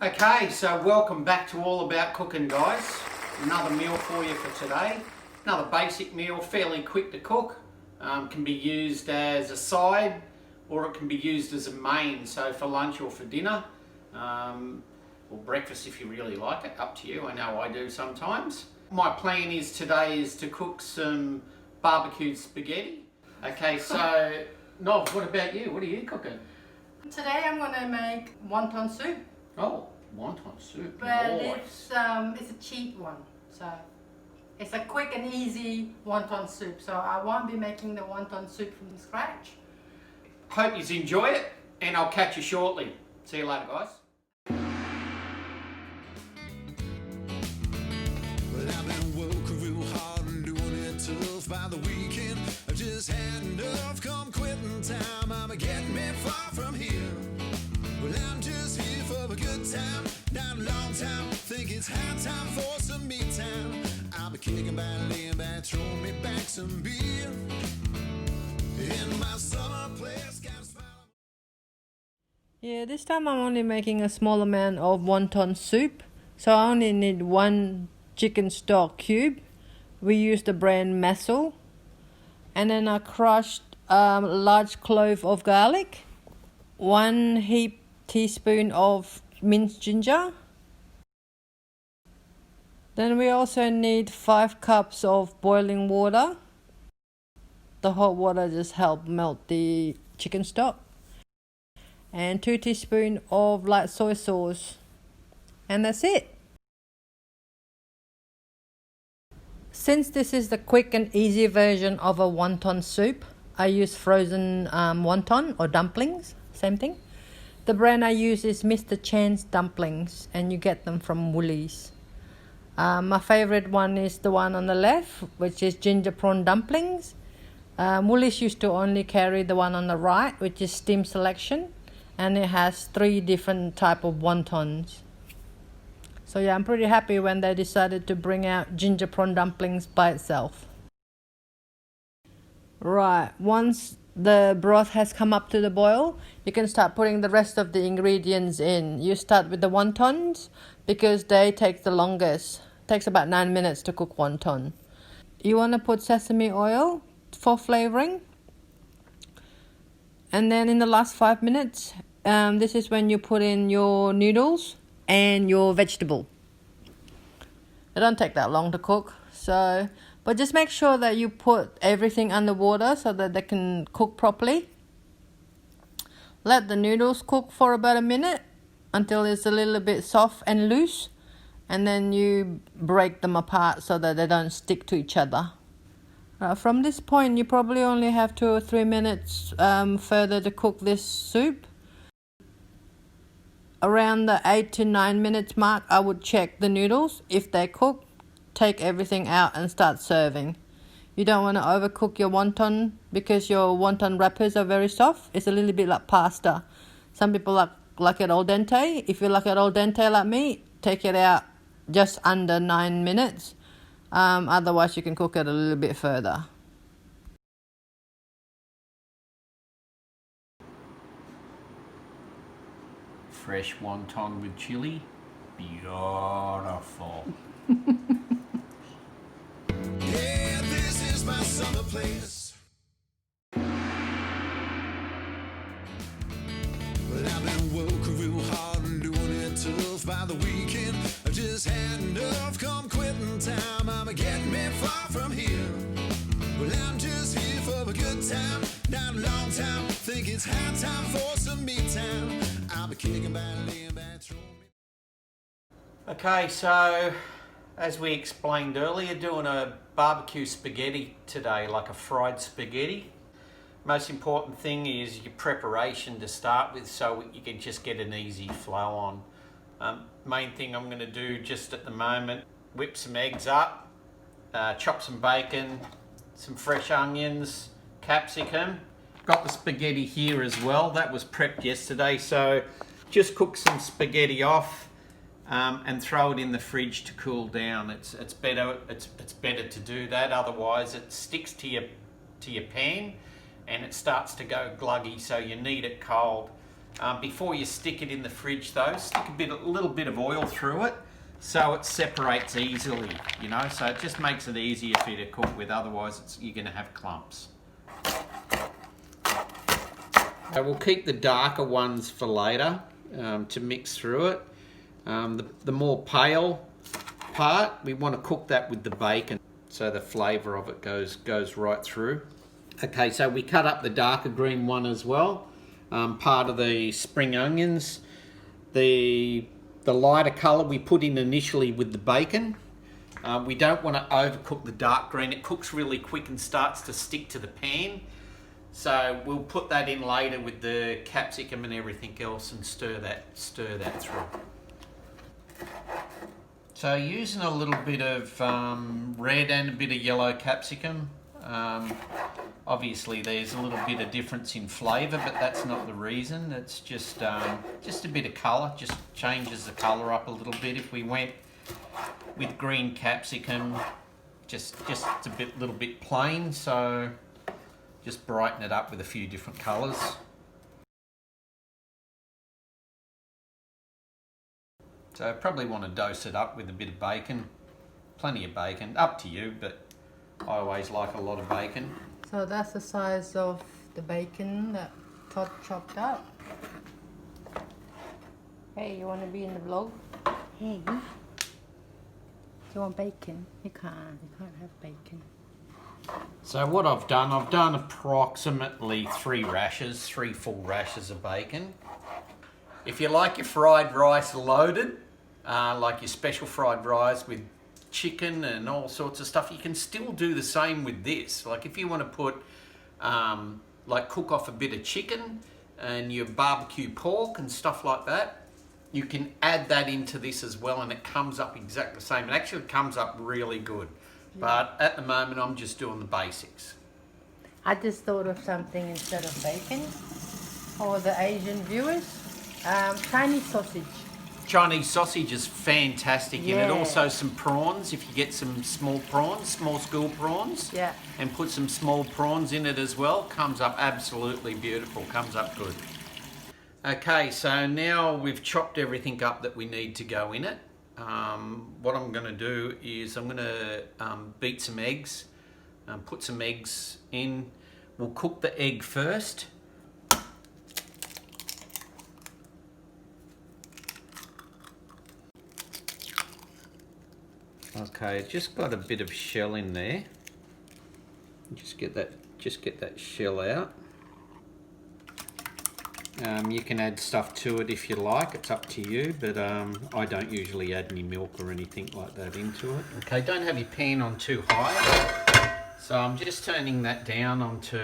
Okay, so welcome back to All About Cooking, guys. Another meal for you for today. Another basic meal, fairly quick to cook. Can be used as a side or it can be used as a main, so for lunch or for dinner. Or breakfast if you really like it, up to you. I know I do sometimes. My plan is today is to cook some barbecued spaghetti. Okay, so Nov, what about you? What are you cooking? Today I'm going to make wonton soup. Oh, wonton soup. But Nice. it's a cheap one. So it's a quick and easy wonton soup. So I won't be making the wonton soup from scratch. Hope you enjoy it, and I'll catch you shortly. See you later, guys. Well, I've been working real hard and doing it tough. By the weekend, I just had enough. Come quitting time, I'm getting me far from here. Well, I'm just here for a good time, not a long time. Think it's high time for some me time. I'll be kicking back, laying back, throwing me back some beer. In my summer place, got a smile. Yeah, this time I'm only making a small amount of wonton soup. So I only need one chicken stock cube. We use the brand Massel. And then I crushed a large clove of garlic, 1 heap teaspoon of minced ginger. Then we also need 5 cups of boiling water. The hot water just helps melt the chicken stock. And 2 teaspoons of light soy sauce. And that's it. Since this is the quick and easy version of a wonton soup, I use frozen wonton or dumplings, same thing. The brand I use is Mr. Chan's Dumplings, and you get them from Woolies. My favorite one is the one on the left, which is ginger prawn dumplings. Woolies used to only carry the one on the right, which is steam selection, and it has 3 different type of wontons. So yeah, I'm pretty happy when they decided to bring out ginger prawn dumplings by itself. Right, once the broth has come up to the boil, you can start putting the rest of the ingredients in. You start with the wontons because they take the longest. It takes about 9 minutes to cook wonton. You want to put sesame oil for flavoring. And then in the last 5 minutes, this is when you put in your noodles and your vegetable. It don't take that long to cook, but just make sure that you put everything under water so that they can cook properly. Let the noodles cook for about a minute until it's a little bit soft and loose, and then you break them apart so that they don't stick to each other. From this point, you probably only have 2 or 3 minutes further to cook this soup. Around the 8 to 9 minutes mark, I would check the noodles. If they cook, take everything out and start serving. You don't want to overcook your wonton because your wonton wrappers are very soft. It's a little bit like pasta. Some people like it al dente. If you like it al dente like me, take it out just under 9 minutes. Otherwise, you can cook it a little bit further. Fresh wonton with chili. Beautiful. Yeah, this is my summer place. Well, I've been working real hard and doing it tough. By the weekend, I just had enough. Come quitting time, I'm getting me far from here. Well, I'm just here for a good time, not a long time. Think it's high time for some me time. I'll be kicking back, laying back, throwing me. Okay, so as we explained earlier, doing a barbecue spaghetti today, like a fried spaghetti. Most important thing is your preparation to start with so you can just get an easy flow on. Main thing I'm going to do just at the moment, whip some eggs up, chop some bacon, some fresh onions, capsicum. Got the spaghetti here as well. That was prepped yesterday, so just cook some spaghetti off and throw it in the fridge to cool down. It's better to do that, otherwise it sticks to your pan and it starts to go gluggy, so you need it cold. Before you stick it in the fridge though, stick a little bit of oil through it so it separates easily, you know, so it just makes it easier for you to cook with, otherwise you're going to have clumps. So we'll keep the darker ones for later to mix through it. The more pale part, we want to cook that with the bacon so the flavour of it goes right through. Okay, so we cut up the darker green one as well, part of the spring onions. The lighter colour we put in initially with the bacon. We don't want to overcook the dark green. It cooks really quick and starts to stick to the pan. So we'll put that in later with the capsicum and everything else and stir that through. So using a little bit of red and a bit of yellow capsicum. Obviously there's a little bit of difference in flavour, but that's not the reason. It's just a bit of colour, just changes the colour up a little bit. If we went with green capsicum, just a little bit plain, so just brighten it up with a few different colours. So I probably want to dose it up with a bit of bacon, plenty of bacon, up to you, but I always like a lot of bacon. So that's the size of the bacon that Todd chopped up. Hey, you want to be in the vlog? Hey, do you want bacon? You can't have bacon. So what I've done approximately 3 full rashers of bacon. If you like your fried rice loaded, like your special fried rice with chicken and all sorts of stuff, you can still do the same with this. Like if you want to put, like cook off a bit of chicken and your barbecue pork and stuff like that, you can add that into this as well and it comes up exactly the same. It actually comes up really good. Yeah. But at the moment I'm just doing the basics. I just thought of something instead of bacon for the Asian viewers. Chinese sausage. Chinese sausage is fantastic, yeah. And also some prawns. If you get some small prawns, small school prawns, yeah, and put some small prawns in it as well, comes up absolutely beautiful, comes up good. Okay, so now we've chopped everything up that we need to go in it. What I'm going to do is I'm going to beat some eggs, put some eggs in. We'll cook the egg first. Okay, just got a bit of shell in there. Just get that shell out. You can add stuff to it if you like, it's up to you, but I don't usually add any milk or anything like that into it. Okay, don't have your pan on too high. So I'm just turning that down onto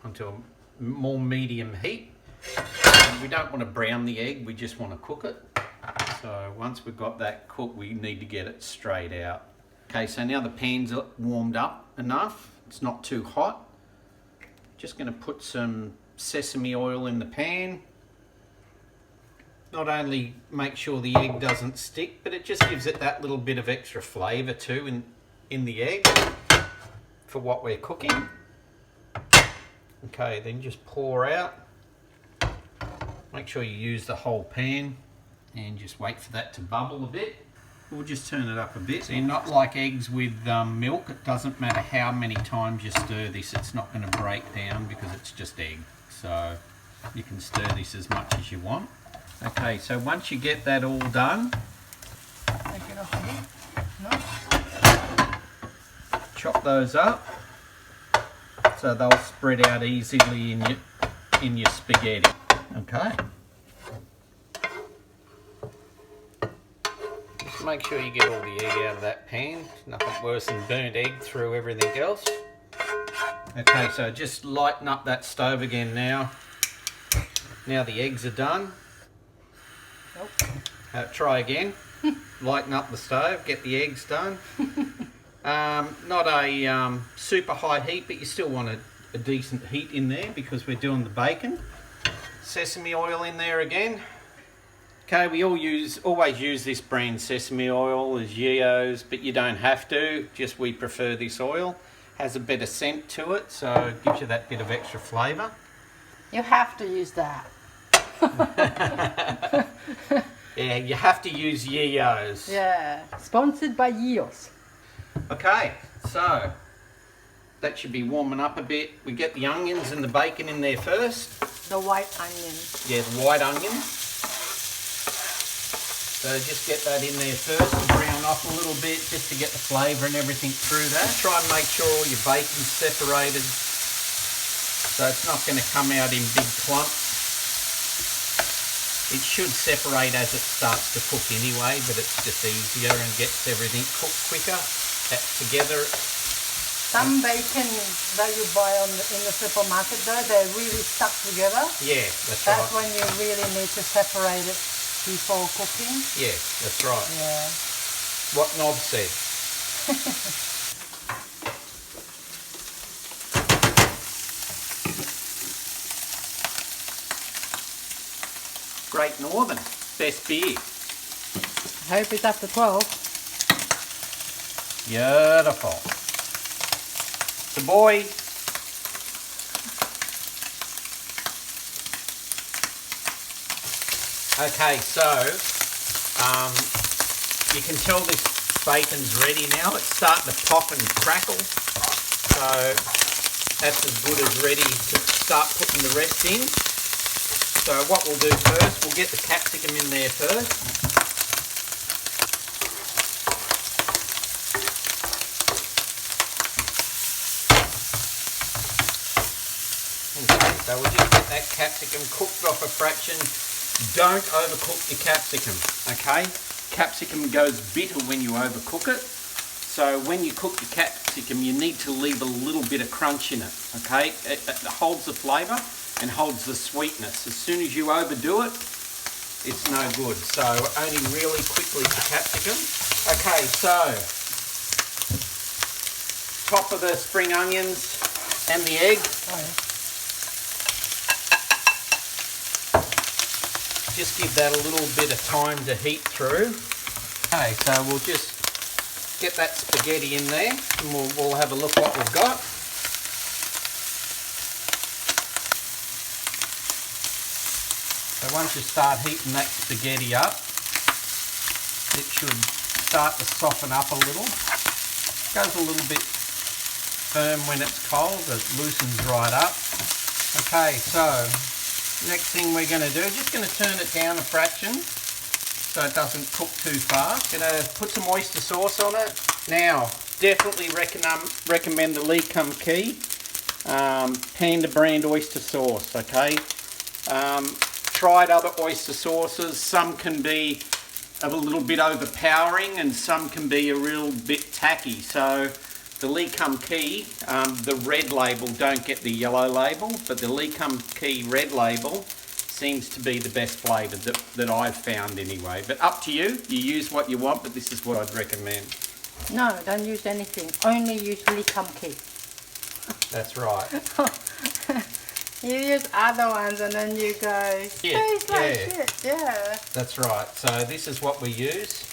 a more medium heat. We don't want to brown the egg, we just want to cook it. So once we've got that cooked, we need to get it straight out. Okay, so now the pan's warmed up enough. It's not too hot. Just going to put some sesame oil in the pan. Not only make sure the egg doesn't stick, but it just gives it that little bit of extra flavour too in the egg for what we're cooking. Okay, then just pour out. Make sure you use the whole pan. And just wait for that to bubble a bit. We'll just turn it up a bit. So you're not like eggs with milk. It doesn't matter how many times you stir this, it's not going to break down because it's just egg. So you can stir this as much as you want. Okay, so once you get that all done, take it off a bit. No. Chop those up so they'll spread out easily in your spaghetti. Okay. Make sure you get all the egg out of that pan. Nothing worse than burnt egg through everything else. Okay, so just lighten up that stove again now. Now the eggs are done. Nope. Try again. Lighten up the stove, get the eggs done. Not a super high heat, but you still want a decent heat in there because we're doing the bacon. Sesame oil in there again. Okay, we always use this brand sesame oil as Yeo's, but you don't have to, just we prefer this oil. Has a better scent to it, so it gives you that bit of extra flavour. You have to use that. Yeah, you have to use Yeos. Yeah, sponsored by Yeos. Okay, so that should be warming up a bit. We get the onions and the bacon in there first. The white onion. Yeah, the white onion. So just get that in there first and brown off a little bit just to get the flavour and everything through that. Try and make sure all your bacon's separated so it's not going to come out in big clumps. It should separate as it starts to cook anyway, but it's just easier and gets everything cooked quicker together. Some bacon that you buy in the supermarket though, they're really stuck together. Yeah, that's right. That's when you really need to separate it before cooking. Yeah, that's right. Yeah. What Nob said. Great Northern, best beer. I hope it's after 12. Beautiful. The boy. Okay, so you can tell this bacon's ready now. It's starting to pop and crackle. So that's as good as ready to start putting the rest in. So what we'll do first, we'll get the capsicum in there first. Okay, so we'll just get that capsicum cooked off a fraction. Don't overcook your capsicum, okay? Capsicum goes bitter when you overcook it. So when you cook your capsicum, you need to leave a little bit of crunch in it, okay? It holds the flavour and holds the sweetness. As soon as you overdo it, it's no good. So only really quickly the capsicum. Okay, so top of the spring onions and the egg. Oh, yeah. Just give that a little bit of time to heat through. Okay, so we'll just get that spaghetti in there and we'll have a look what we've got. So once you start heating that spaghetti up, it should start to soften up a little. It goes a little bit firm when it's cold, it loosens right up. Okay, so next thing we're going to do, just going to turn it down a fraction so it doesn't cook too fast. Going to put some oyster sauce on it. Now, definitely recommend the Lee Kum Kee Panda brand oyster sauce, okay? Tried other oyster sauces. Some can be a little bit overpowering and some can be a real bit tacky. So the Lee Kum Kee, the red label, don't get the yellow label, but the Lee Kum Kee red label seems to be the best flavour that I've found anyway. But up to you, you use what you want, but this is what I'd recommend. No, don't use anything. Only use Lee Kum Kee. That's right. You use other ones and then you go, tastes like shit. Yeah. That's right. So this is what we use.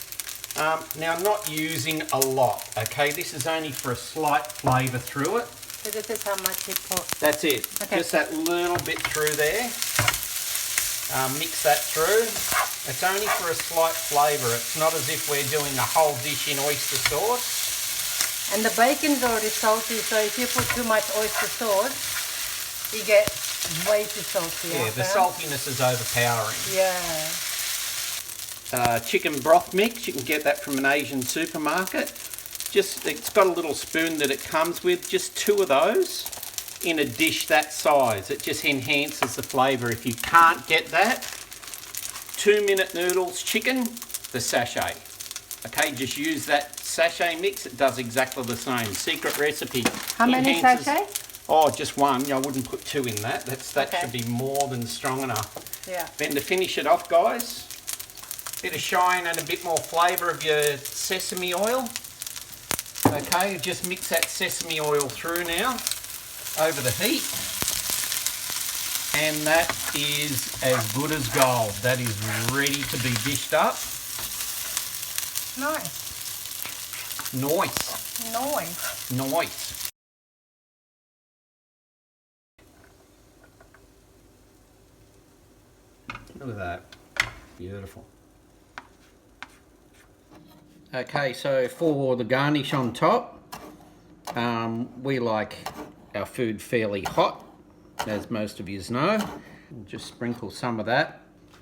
Now, I'm not using a lot, okay? This is only for a slight flavour through it. So this is how much you put. That's it. Okay. Just that little bit through there. Mix that through. It's only for a slight flavour. It's not as if we're doing a whole dish in oyster sauce. And the bacon's already salty, so if you put too much oyster sauce, you get way too salty. Yeah, the saltiness is overpowering. Yeah. Chicken broth mix, you can get that from an Asian supermarket. Just, it's got a little spoon that it comes with, just 2 of those in a dish that size. It just enhances the flavour. If you can't get that, 2-minute noodles chicken, the sachet. Okay, just use that sachet mix, it does exactly the same. Secret recipe. How many sachets? Oh, just 1. I wouldn't put 2 in that. That Okay. should be more than strong enough. Yeah. Then to finish it off, guys, bit of shine and a bit more flavour of your sesame oil. Okay, just mix that sesame oil through now over the heat. And that is as good as gold. That is ready to be dished up. Nice. Nice. Nice. Nice. Look at that. Beautiful. Okay, so for the garnish on top, we like our food fairly hot, as most of you know. Just sprinkle some of that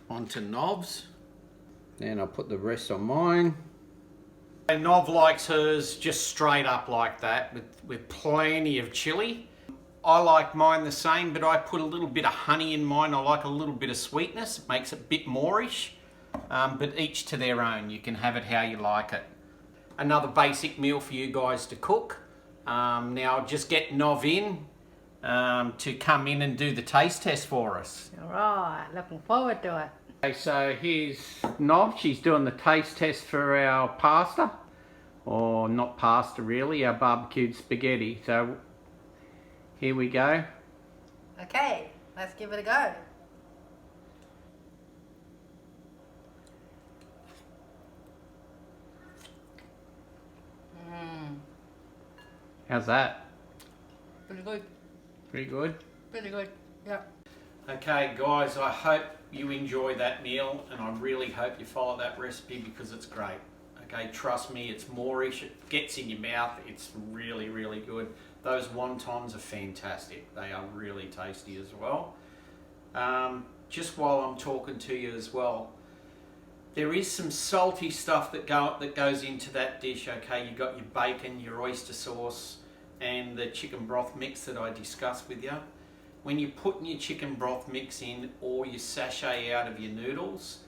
onto Nov's. Then I'll put the rest on mine. Nov likes hers just straight up like that, with plenty of chilli. I like mine the same, but I put a little bit of honey in mine. I like a little bit of sweetness. It makes it a bit moreish, but each to their own. You can have it how you like it. Another basic meal for you guys to cook. Now just get Nov in to come in and do the taste test for us. All right, looking forward to it. Okay, so here's Nov. She's doing the taste test for our pasta, or not pasta really, our barbecued spaghetti. So here we go. Okay, let's give it a go. How's that? Pretty good. Pretty good? Pretty good, yeah. Okay guys, I hope you enjoy that meal, and I really hope you follow that recipe because it's great. Okay, trust me, it's moreish, it gets in your mouth, it's really, really good. Those wontons are fantastic. They are really tasty as well. Just while I'm talking to you as well, there is some salty stuff that goes into that dish. Okay, you got your bacon, your oyster sauce, and the chicken broth mix that I discussed with you. When you're putting your chicken broth mix in, or your sachet out of your noodles,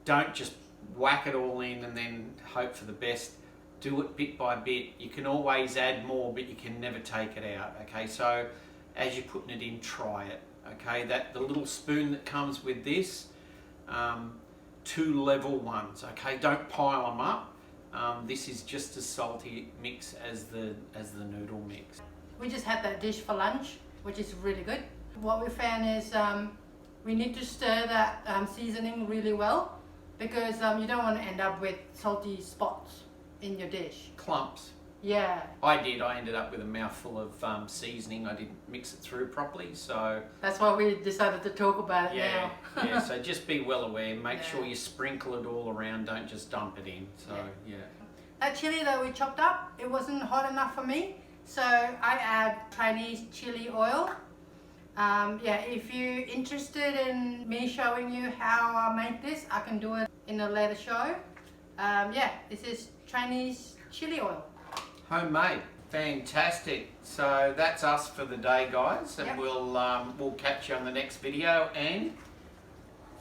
don't just whack it all in and then hope for the best. Do it bit by bit. You can always add more, but you can never take it out. Okay, so as you're putting it in, try it. Okay, the little spoon that comes with this, 2 level ones. Okay, don't pile them up. This is just as salty mix as the noodle mix. We just had that dish for lunch, which is really good. What we found is we need to stir that seasoning really well, because you don't want to end up with salty spots in your dish. Clumps. Yeah. I ended up with a mouthful of seasoning. I didn't mix it through properly, so... That's why we decided to talk about it now. Yeah, so just be well aware. Make sure you sprinkle it all around. Don't just dump it in. So, yeah. That chili that we chopped up, it wasn't hot enough for me, so I add Chinese chili oil. Yeah, if you're interested in me showing you how I make this, I can do it in a later show. Yeah, this is Chinese chili oil. Homemade. Fantastic. So that's us for the day, guys, and we'll catch you on the next video, and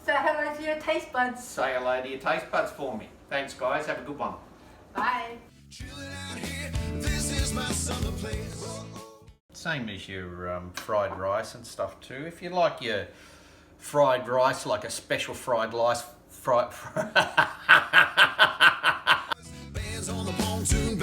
say hello to your taste buds. Say hello to your taste buds for me. Thanks, guys. Have a good one. Bye. Chilling out here, this is my summer place. Same as your fried rice and stuff too. If you like your fried rice, like a special fried rice, Bands on the pontoon.